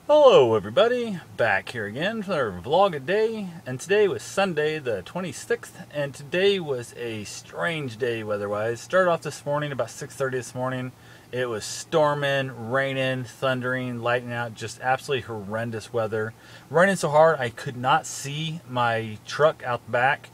Hello everybody, back here again for our vlog a day, and today was Sunday the 26th, and today was a strange day weather-wise. Started off this morning about 6:30 this morning. It was storming, raining, thundering, lightning out, just absolutely horrendous weather. Raining so hard I could not see my truck out back.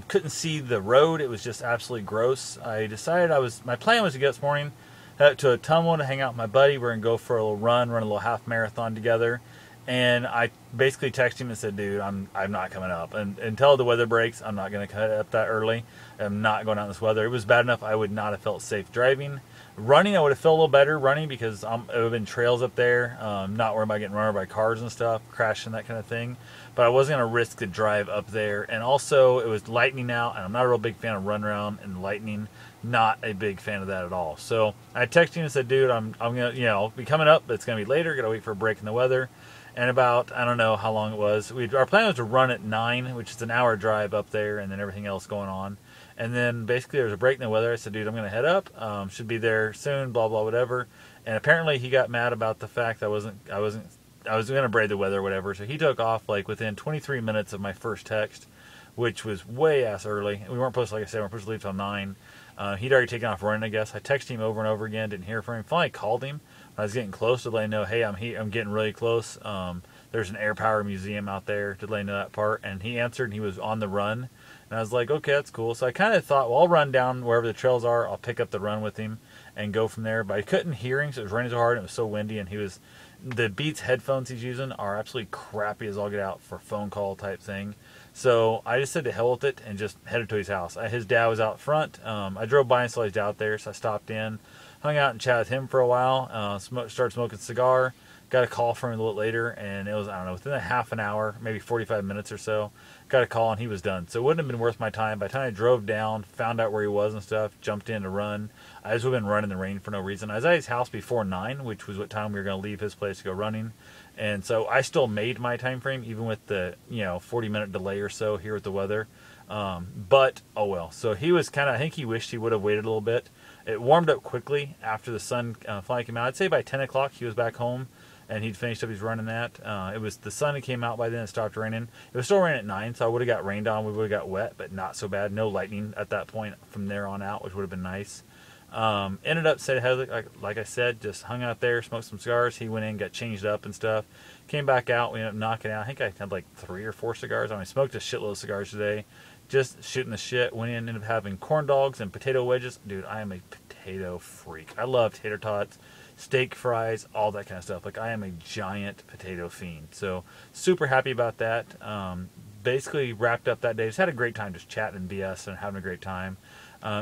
Couldn't see the road. It was just absolutely gross. I decided my plan was to get this morning, head up to Ottumwa to hang out with my buddy. We're gonna go for a little run a little half marathon together. And I basically texted him and said, "Dude, I'm not coming up, and until the weather breaks, I'm not gonna cut up that early. I'm not going out in this weather." It was bad enough I would not have felt safe driving. Running, I would have felt a little better running because it would have been trails up there. Not worried about getting run over by cars and stuff, crashing, that kind of thing. But I wasn't gonna risk the drive up there. And also, it was lightning out, and I'm not a real big fan of run around and lightning. Not a big fan of that at all. So I texted him and said, "Dude, I'm gonna be coming up, but it's gonna be later. Gotta wait for a break in the weather." And about, I don't know how long it was. Our plan was to run at 9, which is an hour drive up there, and then everything else going on. And then basically there was a break in the weather. I said, "Dude, I'm gonna head up. Should be there soon. Blah blah whatever." And apparently he got mad about the fact that I was gonna brave the weather or whatever. So he took off like within 23 minutes of my first text, which was way ass early. We weren't supposed to, like I said, we weren't supposed to leave till 9. He'd already taken off running, I guess. I texted him over and over again, didn't hear from him. Finally called him. I was getting close to let him know, "Hey, I'm getting really close. There's an air power museum out there," to let him know that part. And he answered, and he was on the run. And I was like, "Okay, that's cool." So I kind of thought, well, I'll run down wherever the trails are. I'll pick up the run with him and go from there. But I couldn't hear him, so it was raining so hard and it was so windy. And the Beats headphones he's using are absolutely crappy as all get out for phone call type thing. So I just said to hell with it and just headed to his house. His dad was out front. I drove by and saw he's out there, so I stopped in, hung out and chatted with him for a while. Started smoking a cigar. Got a call from him a little later, and it was, I don't know, within a half an hour, maybe 45 minutes or so. Got a call, and he was done. So it wouldn't have been worth my time. By the time I drove down, found out where he was and stuff, jumped in to run. I just would have been running in the rain for no reason. I was at his house before 9, which was what time we were going to leave his place to go running. And so I still made my time frame, even with the 40-minute delay or so here with the weather. But oh well. So he was I think he wished he would have waited a little bit. It warmed up quickly after the sun finally came out. I'd say by 10 o'clock he was back home, and he'd finished up his run in that. It was the sun that came out by then. It stopped raining. It was still raining at 9, so I would have got rained on. We would have got wet, but not so bad. No lightning at that point from there on out, which would have been nice. Ended up, like I said, just hung out there, smoked some cigars. He went in, got changed up and stuff. Came back out. We ended up knocking out, I think I had like 3 or 4 cigars. I smoked a shitload of cigars today. Just shooting the shit. Went in, ended up having corn dogs and potato wedges. Dude, I am a potato freak. I love tater tots, steak fries, all that kind of stuff. Like, I am a giant potato fiend. So super happy about that. Basically wrapped up that day. Just had a great time just chatting and BS and having a great time.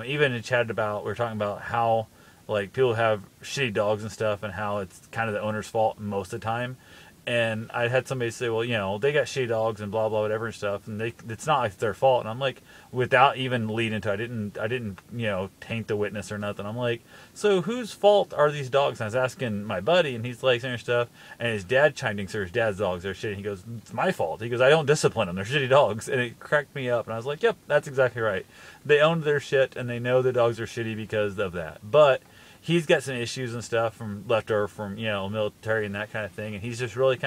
Even chatted about, we were talking about how like people have shitty dogs and stuff, and how it's kind of the owner's fault most of the time. And I had somebody say, "Well, they got shitty dogs and blah blah whatever and stuff, and it's not like their fault." And I'm like, without even leading to, I didn't taint the witness or nothing. I'm like, "So whose fault are these dogs?" And I was asking my buddy, and he's like saying stuff, and his dad chimed in, "So his dad's dogs are shitty." He goes, "It's my fault." He goes, "I don't discipline them. They're shitty dogs." And it cracked me up, and I was like, "Yep, that's exactly right. They own their shit, and they know the dogs are shitty because of that." But he's got some issues and stuff from leftover from military and that kind of thing, and he's just really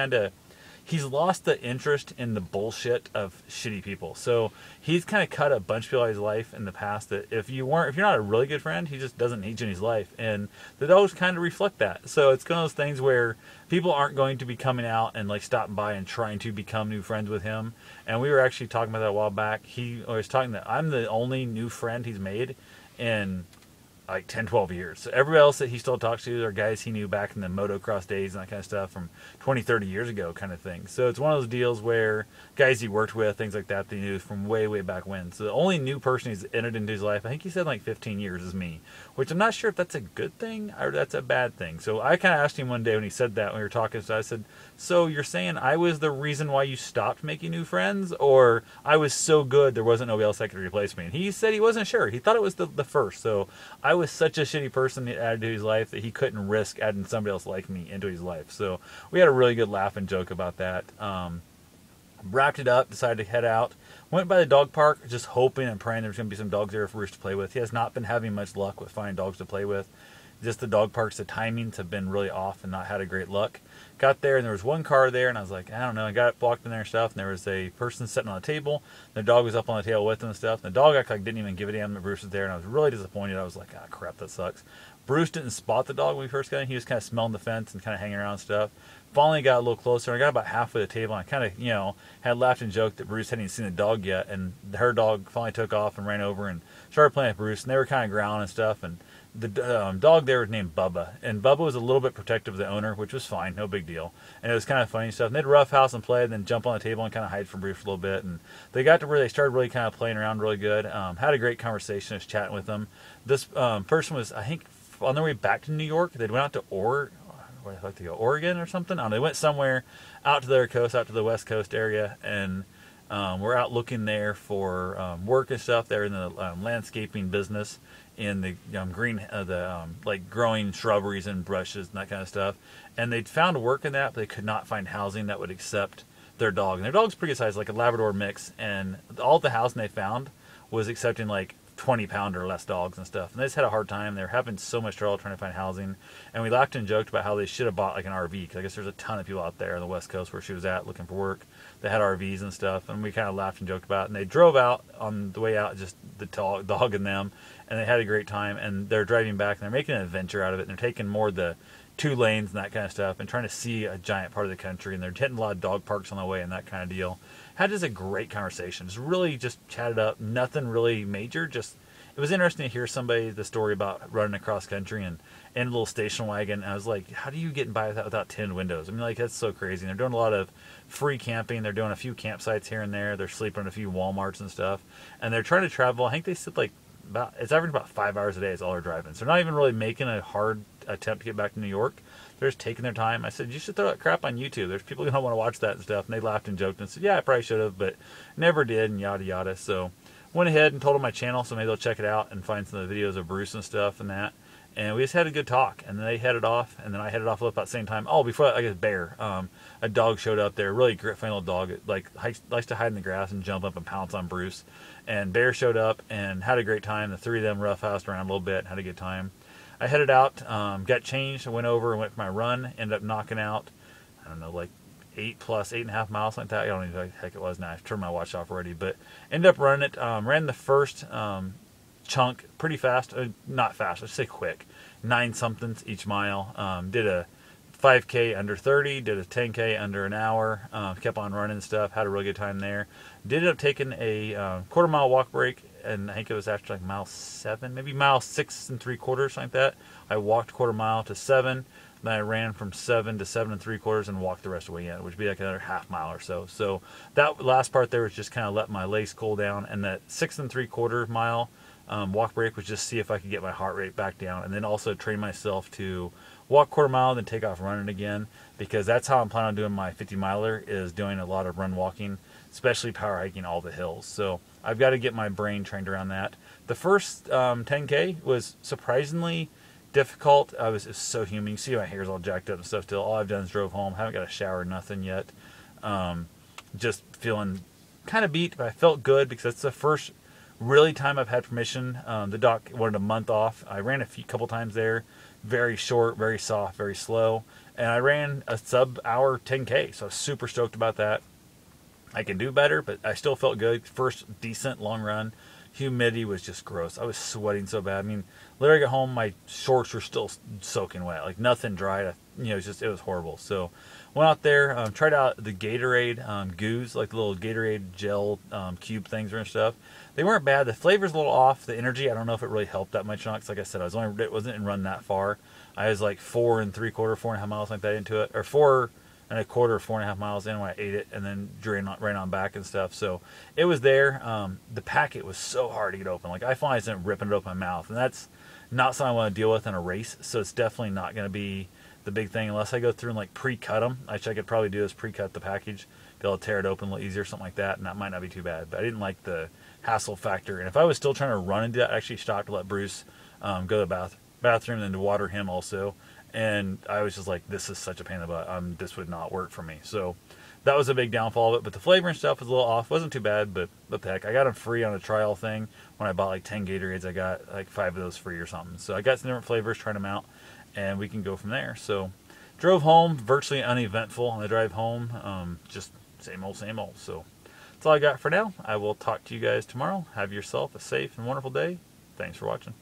he's lost the interest in the bullshit of shitty people. So he's kind of cut a bunch of people out of his life in the past that if you're not a really good friend, he just doesn't need you in his life, and the dogs kind of reflect that. So it's one of those things where people aren't going to be coming out and like stopping by and trying to become new friends with him. And we were actually talking about that a while back. He was talking that I'm the only new friend he's made in like 10, 12 years. So everybody else that he still talks to are guys he knew back in the motocross days and that kind of stuff from 20, 30 years ago kind of thing. So it's one of those deals where guys he worked with, things like that he knew from way, way back when. So the only new person he's entered into his life, I think he said like 15 years, is me, which I'm not sure if that's a good thing or that's a bad thing. So I kind of asked him one day when he said that, when we were talking, so I said, "So you're saying I was the reason why you stopped making new friends, or I was so good there wasn't nobody else that could replace me?" And he said he wasn't sure. He thought it was the first. So I was such a shitty person that added to his life that he couldn't risk adding somebody else like me into his life. So we had a really good laugh and joke about that. Wrapped it up, decided to head out. Went by the dog park, just hoping and praying there's going to be some dogs there for Roost to play with. He has not been having much luck with finding dogs to play with. just the dog parks, the timings have been really off and not had a great luck. Got there and there was one car there, and I was like, I don't know. I got blocked in there and stuff, and there was a person sitting on a table. Their dog was up on the table with them and stuff. And the dog acted like didn't even give a damn that Bruce was there, and I was really disappointed. I was like, ah, crap, that sucks. Bruce didn't spot the dog when we first got in. He was kind of smelling the fence and kind of hanging around and stuff. Finally got a little closer. I got about halfway to the table, and I kind of, had laughed and joked that Bruce hadn't even seen the dog yet, and her dog finally took off and ran over and started playing with Bruce, and they were kind of growling and stuff, and the dog there was named Bubba, and Bubba was a little bit protective of the owner, which was fine, no big deal. And it was kind of funny stuff. And they'd roughhouse and play, and then jump on the table and kind of hide from Bruce a little bit. And they got to where they started really kind of playing around really good. Had a great conversation. I was chatting with them. This person was, I think, on their way back to New York. They went out to Oregon or something. I don't know. They went somewhere out to their coast, out to the West Coast area, and we're out looking there for work and stuff. They're in the landscaping business, in the like growing shrubberies and brushes and that kind of stuff. And they'd found work in that, but they could not find housing that would accept their dog. And their dog's pretty good size, like a Labrador mix. And all the housing they found was accepting like 20-pound or less dogs and stuff. And they just had a hard time. They were having so much trouble trying to find housing. And we laughed and joked about how they should have bought like an RV, because I guess there's a ton of people out there on the West Coast where she was at looking for work. They had RVs and stuff, and we kind of laughed and joked about it. And they drove out on the way out, just the dog and them, and they had a great time. And they're driving back, and they're making an adventure out of it. And they're taking more of the 2 lanes and that kind of stuff, and trying to see a giant part of the country. And they're hitting a lot of dog parks on the way and that kind of deal. Had just a great conversation. Just really just chatted up. Nothing really major. Just it was interesting to hear the story about running across country and in a little station wagon. And I was like, how do you get by without tinted windows? I mean, like, that's so crazy. And they're doing a lot of free camping. They're doing a few campsites here and there. They're sleeping in a few Walmarts and stuff. And they're trying to travel. I think they said it's averaging about 5 hours a day is all they're driving. So they're not even really making a hard attempt to get back to New York. They're just taking their time. I said, you should throw that crap on YouTube. There's people who don't want to watch that and stuff. And they laughed and joked and said, yeah, I probably should have, but never did, and yada yada. So went ahead and told them my channel, so maybe they'll check it out and find some of the videos of Bruce and stuff and that. And we just had a good talk, and then they headed off, and then I headed off about the same time. Oh, before that, I guess Bear, a dog showed up there, really great, funny little dog. It likes to hide in the grass and jump up and pounce on Bruce. And Bear showed up and had a great time. The 3 of them roughhoused around a little bit, had a good time. I headed out, got changed, I went over and went for my run, ended up knocking out, I don't know, like 8.5 miles, like that. I don't know what the heck it was now. I've turned my watch off already, but ended up running it. Ran the first chunk pretty fast. Not fast, let's say quick. 9 somethings each mile. Did a 5K under 30, did a 10K under an hour. Kept on running and stuff. Had a really good time there. Did end up taking a quarter-mile walk break, and I think it was after like mile 7, maybe mile 6 3/4, something like that. I walked quarter mile to 7. Then I ran from 7 to 7 3/4 and walked the rest of the way in, which would be like another half mile or so. So that last part there was just kind of let my legs cool down, and that 6 3/4 mile walk break was just see if I could get my heart rate back down, and then also train myself to walk quarter mile, then take off running again, because that's how I'm planning on doing my 50 miler, is doing a lot of run walking, especially power hiking all the hills. So I've got to get my brain trained around that. The first 10K was surprisingly difficult. It was so humid. You see my hair's all jacked up and stuff still. All I've done is drove home. Haven't got a shower, nothing yet. Just feeling kind of beat, but I felt good because that's the first really time I've had permission. The doc wanted a month off. I ran a couple times there. Very short, very soft, very slow. And I ran a sub-hour 10K, so I was super stoked about that. I can do better, but I still felt good. First decent long run. Humidity was just gross. I was sweating so bad. I mean, literally got home, my shorts were still soaking wet. Like nothing dried. It was horrible. So went out there, tried out the Gatorade goos, like the little Gatorade gel cube things and stuff. They weren't bad. The flavor's a little off. The energy, I don't know if it really helped that much. Because like I said, it wasn't in run that far. I was like 4 3/4, 4.5 miles like that into it, or 4 1/4, 4.5 miles in when I ate it, and then ran on back and stuff. So it was there. The packet was so hard to get open. Like I finally ended up ripping it open my mouth, and that's not something I want to deal with in a race. So it's definitely not going to be the big thing unless I go through and like pre-cut them. Which I could probably do is pre-cut the package, be able to tear it open a little easier, something like that, and that might not be too bad. But I didn't like the hassle factor. And if I was still trying to run into that, I actually stopped to let Bruce go to the bathroom and then to water him also. And I was just like, this is such a pain in the butt. This would not work for me. So that was a big downfall of it. But the flavor and stuff was a little off. Wasn't too bad, but what the heck. I got them free on a trial thing. When I bought like 10 Gatorades, I got like 5 of those free or something. So I got some different flavors, tried them out, and we can go from there. So drove home, virtually uneventful on the drive home. Just same old, same old. So that's all I got for now. I will talk to you guys tomorrow. Have yourself a safe and wonderful day. Thanks for watching.